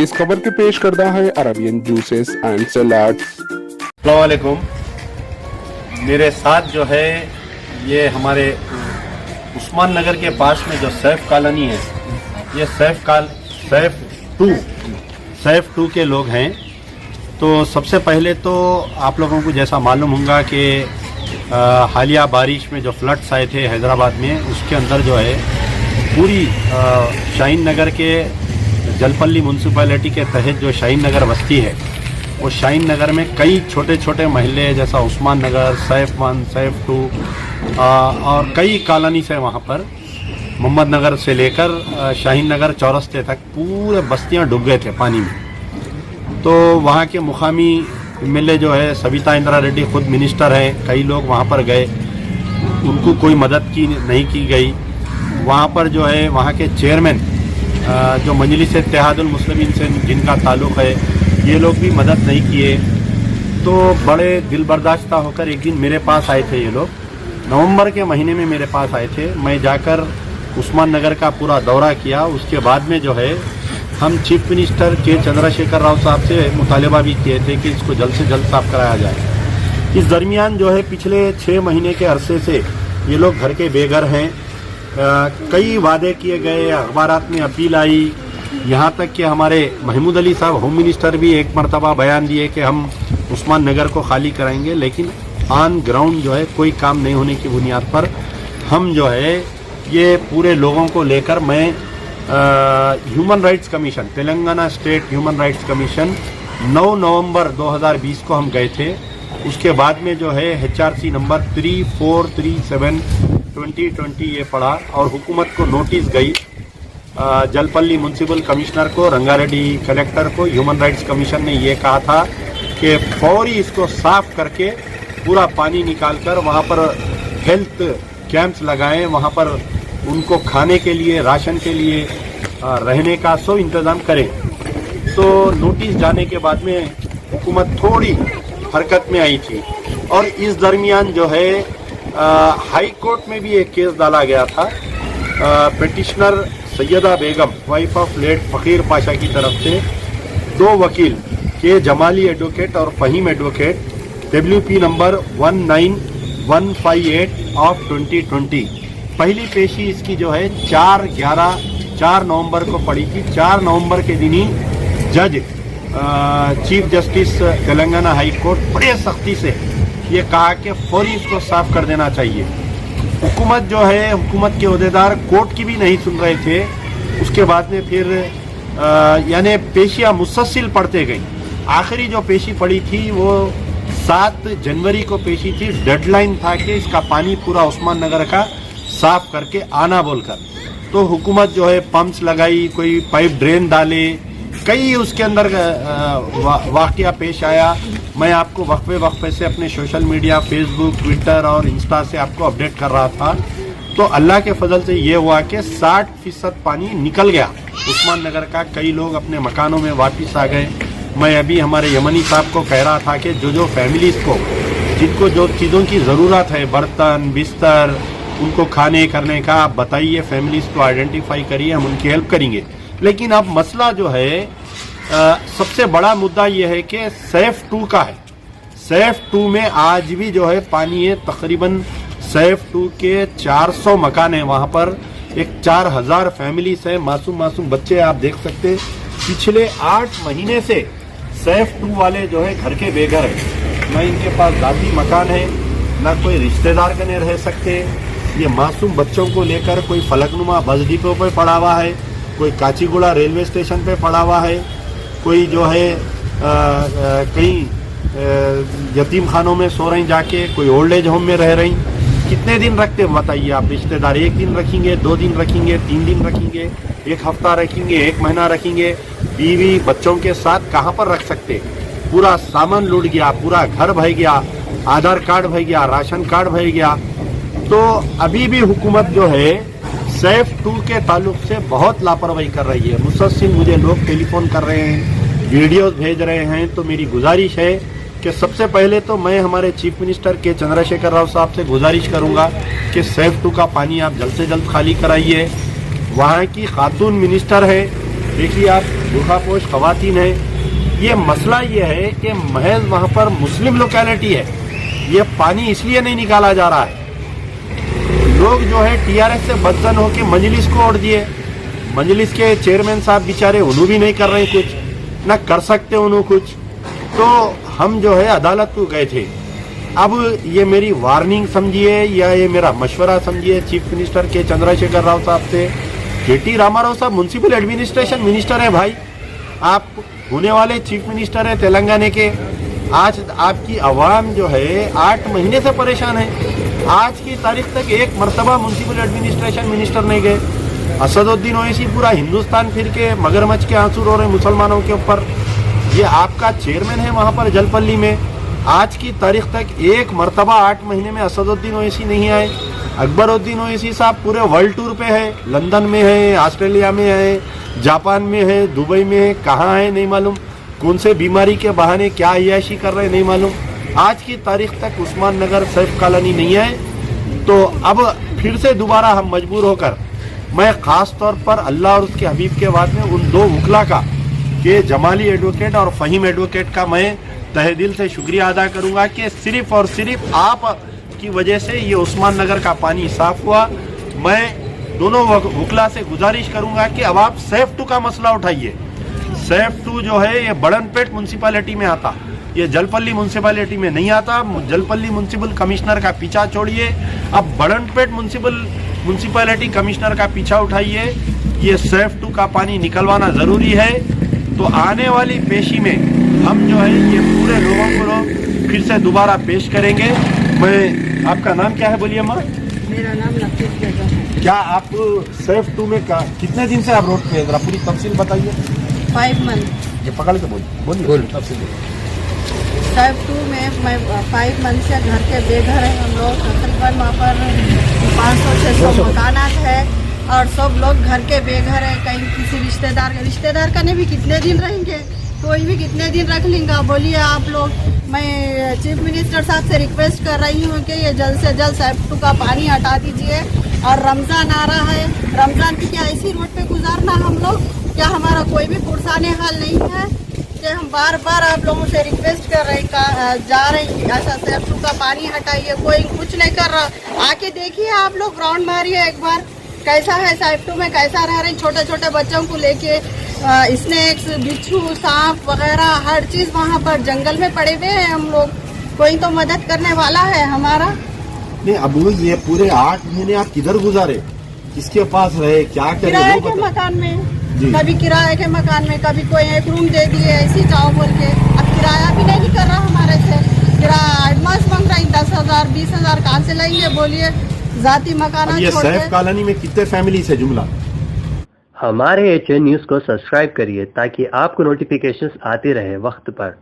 इस खबर के पेश करता है अरबियन जूसेस एंड सलाड्स। अस्सलाम वालेकुम। मेरे साथ जो है ये हमारे उस्मान नगर के पास में जो सैफ कॉलोनी है, ये सैफ टू के लोग हैं। तो सबसे पहले तो आप लोगों को जैसा मालूम होगा कि हालिया बारिश में जो फ्लड्स आए थे हैदराबाद में, उसके अंदर जो है पूरी शाहीन नगर के जलपल्ली म्यूनसिपैलिटी के तहत जो शाहीन नगर बस्ती है, वो शाहीन नगर में कई छोटे छोटे महल्ले जैसा उस्मान नगर, सैफ 1, सैफ 2 और कई कॉलोनी से वहाँ पर मोहम्मद नगर से लेकर शाहीन नगर चौरस्ते तक पूरे बस्तियाँ डूब गए थे पानी में। तो वहाँ के मुकामी एमएलए जो है सविता इंदिरा रेड्डी खुद मिनिस्टर हैं, कई लोग वहाँ पर गए, उनको कोई मदद नहीं की गई। वहाँ पर जो है वहाँ के चेयरमैन जो मजलिस इत्तेहादुल मुस्लिमीन से जिनका ताल्लुक़ है, ये लोग भी मदद नहीं किए। तो बड़े दिल बर्दाश्ता होकर एक दिन मेरे पास आए थे ये लोग, नवंबर के महीने में मेरे पास आए थे। मैं जाकर उस्मान नगर का पूरा दौरा किया। उसके बाद में जो है हम चीफ मिनिस्टर के चंद्रशेखर राव साहब से मुतालबा भी किए थे कि इसको जल्द से जल्द साफ कराया जाए। इस दरमियान जो है पिछले 6 महीने के अरसे से ये लोग घर के बेघर हैं। कई वादे किए गए, अखबारात में अपील आई, यहाँ तक कि हमारे महमूद अली साहब होम मिनिस्टर भी एक मरतबा बयान दिए कि हम उस्मान नगर को खाली कराएंगे, लेकिन ऑन ग्राउंड जो है कोई काम नहीं होने की बुनियाद पर हम जो है ये पूरे लोगों को लेकर मैं human rights commission, Telangana state human rights commission 9 नवंबर 2020 को हम गए थे। उसके बाद में जो है HRC नंबर 3437/2020 ये पड़ा और हुकूमत को नोटिस गई, जलपल्ली म्यूनसिपल कमिश्नर को, रंगारेड्डी कलेक्टर को। ह्यूमन राइट्स कमीशन ने ये कहा था कि फौरी इसको साफ करके पूरा पानी निकालकर वहाँ पर हेल्थ कैंप्स लगाएं, वहाँ पर उनको खाने के लिए, राशन के लिए, रहने का सब इंतज़ाम करें। तो नोटिस जाने के बाद में हुकूमत थोड़ी हरकत में आई थी और इस दरमियान जो है हाई कोर्ट में भी एक केस डाला गया था। Petitioner Syeda Begum, wife of late Fakir Pasha की तरफ से 2 वकील के जमाली एडवोकेट और Faheem advocate, WP number 19158 of 2020। पहली पेशी इसकी जो है 4 नवंबर को पड़ी थी। 4 नवंबर के दिन ही जज chief justice Telangana high court बड़े सख्ती से ये कहा कि फौरी इसको साफ कर देना चाहिए। हुकूमत जो है, हुकूमत के ओहदेदार कोर्ट की भी नहीं सुन रहे थे। उसके बाद में फिर यानी पेशियाँ मुसलसल पढ़ते गई। आखिरी जो पेशी पड़ी थी वो 7 जनवरी को पेशी थी। डेडलाइन था कि इसका पानी पूरा उस्मान नगर का साफ करके आना बोलकर। तो हुकूमत जो है पंप्स लगाई, कोई पाइप ड्रेन डाले, कई उसके अंदर वाक़या पेश आया। मैं आपको वक्फे से अपने सोशल मीडिया, फेसबुक, ट्विटर और इंस्टा से आपको अपडेट कर रहा था। तो अल्लाह के फजल से ये हुआ कि 60% पानी निकल गया उस्मान नगर का। कई लोग अपने मकानों में वापस आ गए। मैं अभी हमारे यमनी साहब को कह रहा था कि जो फैमिलीज़ को, जिनको जो चीज़ों की ज़रूरत है, बर्तन, बिस्तर, उनको खाने करने का, आप बताइए, फैमिलीज़ को आइडेंटिफाई करिए, हम उनकी हेल्प करेंगे। लेकिन अब मसला जो है सबसे बड़ा मुद्दा ये है कि सैफ 2 का है। सैफ 2 में आज भी जो है पानी है। तकरीबन सैफ 2 के 400 मकान हैं, वहाँ पर एक 4000 फैमिलीज हैं, मासूम बच्चे आप देख सकते। पिछले 8 महीने से सैफ 2 वाले जो है घर के बेघर हैं। न इनके पास जाती मकान है, न कोई रिश्तेदार कने रह सकते। ये मासूम बच्चों को लेकर कोई फलकनुमा बस डिपो पे पड़ा हुआ है, कोई काचीगुड़ा रेलवे स्टेशन पे पड़ा हुआ है, कोई जो है कहीं यतीम खानों में सो रही जाके, कोई ओल्ड एज होम में रह रही। कितने दिन रखते बताइए आप रिश्तेदार? 1 दिन रखेंगे, 2 दिन रखेंगे, 3 दिन रखेंगे, 1 हफ्ता रखेंगे, 1 महीना रखेंगे। बीवी बच्चों के साथ कहाँ पर रख सकते? पूरा सामान लूट गया, पूरा घर बह गया, आधार कार्ड बह गया, राशन कार्ड बह गया। तो अभी भी हुकूमत जो है सैफ 2 के ताल्लुक से बहुत लापरवाही कर रही है। मुसलसल मुझे लोग टेलीफोन कर रहे हैं, वीडियोस भेज रहे हैं। तो मेरी गुजारिश है कि सबसे पहले तो मैं हमारे चीफ मिनिस्टर के चंद्रशेखर राव साहब से गुजारिश करूंगा कि सैफ 2 का पानी आप जल्द से जल्द खाली कराइए। वहाँ की खातून मिनिस्टर है, देखिए आप बुरखापोश खवातीन है। ये मसला ये है कि महज वहाँ पर मुस्लिम लोकेलिटी है, ये पानी इसलिए नहीं निकाला जा रहा है। लोग जो है टीआरएस से बदजन होकर मजलिस को ओढ़ दिए। मजलिस के चेयरमैन साहब बेचारे उन्हों भी नहीं कर रहे कुछ, ना कर सकते उन्हों कुछ। तो हम जो है अदालत को गए थे। अब ये मेरी वार्निंग समझिए या ये मेरा मशवरा समझिए चीफ मिनिस्टर के चंद्रशेखर राव साहब से। केटी रामाराव साहब म्युनिसिपल एडमिनिस्ट्रेशन मिनिस्टर है भाई, आप होने वाले चीफ मिनिस्टर है तेलंगाना के। आज आपकी आवाम जो है 8 महीने से परेशान है। आज की तारीख तक एक मरतबा म्युनिसिपल एडमिनिस्ट्रेशन मिनिस्टर नहीं गए। असदुद्दीन ओवैसी पूरा हिंदुस्तान फिर के मगरमच्छ के आंसू रो रहे मुसलमानों के ऊपर। ये आपका चेयरमैन है वहां पर जलपल्ली में, आज की तारीख तक एक मरतबा 8 महीने में असदुद्दीन ओवैसी नहीं आए। अकबरुद्दीन ओवैसी साहब पूरे वर्ल्ड टूर पे है, लंदन में है, ऑस्ट्रेलिया में है, जापान में है, दुबई में है, कहाँ है नहीं मालूम, कौन से बीमारी के बहाने क्या अय्याशी कर रहे नहीं मालूम। आज की तारीख तक उस्मान नगर सैफ कॉलोनी नहीं है। तो अब फिर से दोबारा हम मजबूर होकर, मैं खास तौर पर अल्लाह और उसके हबीब के बाद में उन 2 वकला का, के जमाली एडवोकेट और फहीम एडवोकेट का मैं तहे दिल से शुक्रिया अदा करूंगा कि सिर्फ और सिर्फ आप की वजह से ये उस्मान नगर का पानी साफ हुआ। मैं दोनों वकला से गुजारिश करूंगा कि अब आप सेफ टू का मसला उठाइए। सेफ टू जो है ये बड़नपेट म्यूनसिपैलिटी में आता, ये जलपल्ली म्यूनसिपैलिटी में नहीं आता। जलपल्ली म्यूनसिपल कमिश्नर का पीछा छोड़िए, अब बड़नपेट म्यूनसिपैलिटी कमिश्नर का पीछा उठाइए। ये सेफ टू का पानी निकलवाना जरूरी है। तो आने वाली पेशी में हम जो है ये पूरे लोगों को फिर से दोबारा पेश करेंगे। मैं, आपका नाम क्या है बोलिए अम्मा? मेरा नाम लतीफ बेगम है। क्या आप सेफ टू में कितने दिन से आप रोड पे, जरा पूरी तफसील बताइए। 5 मंथ। ये पकड़ के बोलिए तफसील। सेफ टू में मैं 5 मंथ से घर के बेघर है हम लोग। तकरीबन वहाँ पर 500-600 मकानात है और सब लोग घर के बेघर है। कहीं किसी रिश्तेदार का नहीं भी कितने दिन रहेंगे, कोई भी कितने दिन रख लेंगे। बोलिए आप लोग। मैं चीफ मिनिस्टर साहब से रिक्वेस्ट कर रही हूँ कि ये जल्द से जल्द सेफ टू का पानी हटा दीजिए। और रमज़ान आ रहा है, रमज़ान की क्या ऐसी रोड पे गुजारना हम लोग? क्या हमारा कोई भी पुरसाने हाल नहीं है कि हम बार बार आप लोगों से रिक्वेस्ट कर रहे जा रहे हैं ऐसा सेफ टू का पानी हटाइए, कोई कुछ नहीं कर रहा। आके देखिए आप लोग, ग्राउंड मारिए एक बार, कैसा है सेफ टू में, कैसा रह रहे हैं। छोटे छोटे बच्चों को लेके स्नेक्स, बिच्छू, सांप वगैरह हर चीज वहाँ पर जंगल में पड़े हुए हैं हम लोग। कोई तो मदद करने वाला है हमारा? नहीं, अब ये पूरे 8 महीने आप किधर गुजारे, किसके पास रहे, क्या करे? किराए के मकान में, कभी किराए के मकान में, कभी कोई एक रूम दे दिए ऐसी जाओ बोल के। अब किराया भी नहीं कर रहा हमारे से, किराया एडवांस मांग रहा है। 10,000 20,000 कहाँ से लेंगे बोलिए? जाती मकान। ये सैफ कॉलोनी में कितने फैमिली से जुमला? हमारे HN न्यूज़ को सब्सक्राइब करिए ताकि आपको नोटिफिकेशंस आते रहे वक्त पर।